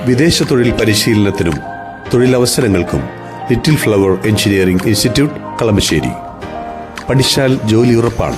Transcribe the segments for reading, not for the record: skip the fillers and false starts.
വിദേശ തൊഴിൽ പരിശീലനത്തിനും തൊഴിലവസരങ്ങൾക്കും Little Flower engineering institute Kalamassery. പഠിച്ചാൽ ജോലി ഉറപ്പാണ്.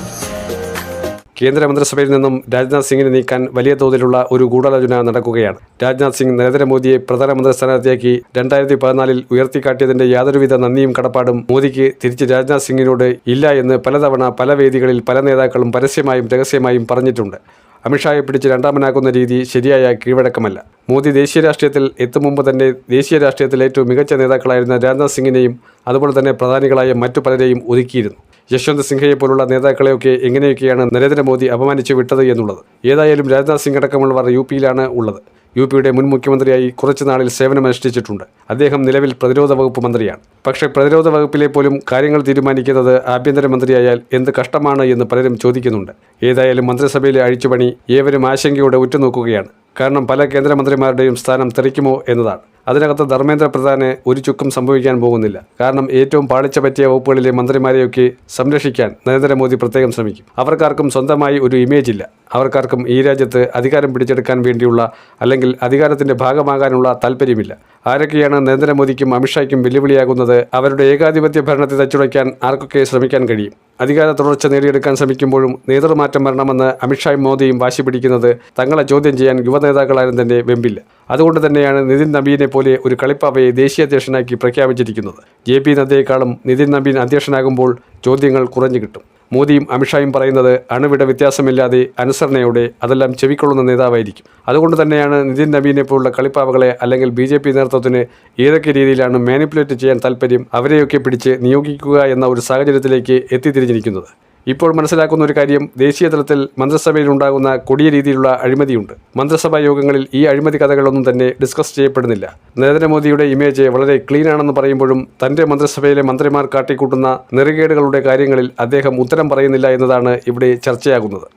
കേന്ദ്രമന്ത്രിസഭയിൽ നിന്നും രാജ്നാഥ് സിംഗിനെ നീക്കാൻ വലിയ തോതിലുള്ള ഒരു ഗൂഢാലോചന നടക്കുകയാണ്. രാജ്നാഥ് സിംഗ് നരേന്ദ്രമോദിയെ പ്രധാനമന്ത്രി സ്ഥാനാർത്ഥിയാക്കി 2014 ഉയർത്തിക്കാട്ടിയതിന്റെ യാതൊരുവിധ നന്ദിയും കടപ്പാടും മോദിക്ക് തിരിച്ച് രാജ്നാഥ് സിംഗിനോട് ഇല്ല എന്ന് പലതവണ പല വേദികളിൽ പല നേതാക്കളും പരസ്യമായും രഹസ്യമായും പറഞ്ഞിട്ടുണ്ട്. അമിത്ഷായെ പിടിച്ച് രണ്ടാമനാക്കുന്ന രീതി ശരിയായ കീഴ്വഴക്കമല്ല. മോദി ദേശീയ രാഷ്ട്രീയത്തിൽ എത്തും മുമ്പ് തന്നെ ദേശീയ രാഷ്ട്രീയത്തിൽ ഏറ്റവും മികച്ച നേതാക്കളായിരുന്ന രാജ്നാഥ് സിംഗിനെയും അതുപോലെ തന്നെ പ്രധാനികളായ മറ്റു പലരെയും ഒതുക്കിയിരുന്നു. യശ്വന്ത് സിൻഹയെ പോലുള്ള നേതാക്കളെയൊക്കെ എങ്ങനെയൊക്കെയാണ് നരേന്ദ്രമോദി അപമാനിച്ചു വിട്ടത് എന്നുള്ളത്. ഏതായാലും രാജ്നാഥ് സിംഗ് അടക്കമുള്ളവർ യുപിയിലാണ് ഉള്ളത്. യുപിയുടെ മുൻ മുഖ്യമന്ത്രിയായി കുറച്ചു നാളിൽ സേവനമനുഷ്ഠിച്ചിട്ടുണ്ട്. അദ്ദേഹം നിലവിൽ പ്രതിരോധ വകുപ്പ് മന്ത്രിയാണ്. പക്ഷേ പ്രതിരോധ വകുപ്പിലെ പോലും കാര്യങ്ങൾ തീരുമാനിക്കുന്നത് ആഭ്യന്തരമന്ത്രിയായാൽ എന്ത് കഷ്ടമാണ് എന്ന് പലരും ചോദിക്കുന്നുണ്ട്. ഏതായാലും മന്ത്രിസഭയിലെ അഴിച്ചുപണി ഏവരും ആശങ്കയോടെ ഉറ്റുനോക്കുകയാണ്. കാരണം പല കേന്ദ്രമന്ത്രിമാരുടെയും സ്ഥാനം തെറിക്കുമോ എന്നതാണ്. അതിനകത്ത് ധർമ്മേന്ദ്ര പ്രധാന് ഒരു ചുക്കും സംഭവിക്കാൻ പോകുന്നില്ല. കാരണം ഏറ്റവും പാളിച്ച പറ്റിയ വകുപ്പുകളിലെ മന്ത്രിമാരെയൊക്കെ സംരക്ഷിക്കാൻ നരേന്ദ്രമോദി പ്രത്യേകം ശ്രമിക്കും. അവർക്കാർക്കും സ്വന്തമായി ഒരു ഇമേജ് ഇല്ല. അവർക്കാർക്കും ഈ രാജ്യത്ത് അധികാരം പിടിച്ചെടുക്കാൻ വേണ്ടിയുള്ള അല്ലെങ്കിൽ അധികാരത്തിന്റെ ഭാഗമാകാനുള്ള താല്പര്യമില്ല. ആരൊക്കെയാണ് നരേന്ദ്രമോദിക്കും അമിത്ഷായ്ക്കും വെല്ലുവിളിയാകുന്നത്? അവരുടെ ഏകാധിപത്യ ഭരണത്തെ തച്ചുടയ്ക്കാൻ ആർക്കൊക്കെ ശ്രമിക്കാൻ കഴിയും? അധികാര തുടർച്ച നേടിയെടുക്കാൻ ശ്രമിക്കുമ്പോഴും നേതൃമാറ്റം വരണമെന്ന് അമിത്ഷായും മോദിയും വാശി പിടിക്കുന്നത് തങ്ങളെ ചോദ്യം ചെയ്യാൻ യുവനേതാക്കളാരും തന്നെ വെമ്പില്ല. അതുകൊണ്ട് തന്നെയാണ് നിതിൻ നബീനെ പോലെ ഒരു കളിപ്പാവയെ ദേശീയ അധ്യക്ഷനാക്കി പ്രഖ്യാപിച്ചിരിക്കുന്നത്. JP നദ്ദയെക്കാളും നിതിൻ നബീൻ അധ്യക്ഷനാകുമ്പോൾ ചോദ്യങ്ങൾ കുറഞ്ഞു കിട്ടും. മോദിയും അമിത്ഷായും പറയുന്നത് അണുവിട വ്യത്യാസമില്ലാതെ അനുസരണയോടെ അതെല്ലാം ചെവിക്കൊള്ളുന്ന നേതാവായിരിക്കും. അതുകൊണ്ട് തന്നെയാണ് നിതിൻ നബീനെ പോലുള്ള കളിപ്പാവകളെ അല്ലെങ്കിൽ BJP നേതൃത്വത്തിന് ഏതൊക്കെ രീതിയിലാണ് മാനിപ്പുലേറ്റ് ചെയ്യാൻ താല്പര്യം അവരെയൊക്കെ പിടിച്ച് നിയോഗിക്കുക എന്ന ഒരു സാഹചര്യത്തിലേക്ക് എത്തിത്തിരിഞ്ഞിരിക്കുന്നത്. ഇപ്പോൾ മനസ്സിലാക്കുന്ന ഒരു കാര്യം, ദേശീയ തലത്തിൽ മന്ത്രിസഭയിൽ ഉണ്ടാകുന്ന കൊടിയ രീതിയിലുള്ള അഴിമതിയുണ്ട്. മന്ത്രിസഭാ യോഗങ്ങളിൽ ഈ അഴിമതി കഥകളൊന്നും തന്നെ ഡിസ്കസ് ചെയ്യപ്പെടുന്നില്ല. നരേന്ദ്രമോദിയുടെ ഇമേജ് വളരെ ക്ലീൻ ആണെന്ന് പറയുമ്പോഴും തൻ്റെ മന്ത്രിസഭയിലെ മന്ത്രിമാർ കാട്ടിക്കൂട്ടുന്ന നെറുകേടുകളുടെ കാര്യങ്ങളിൽ അദ്ദേഹം ഉത്തരം പറയുന്നില്ല എന്നതാണ് ഇവിടെ ചർച്ചയാകുന്നത്.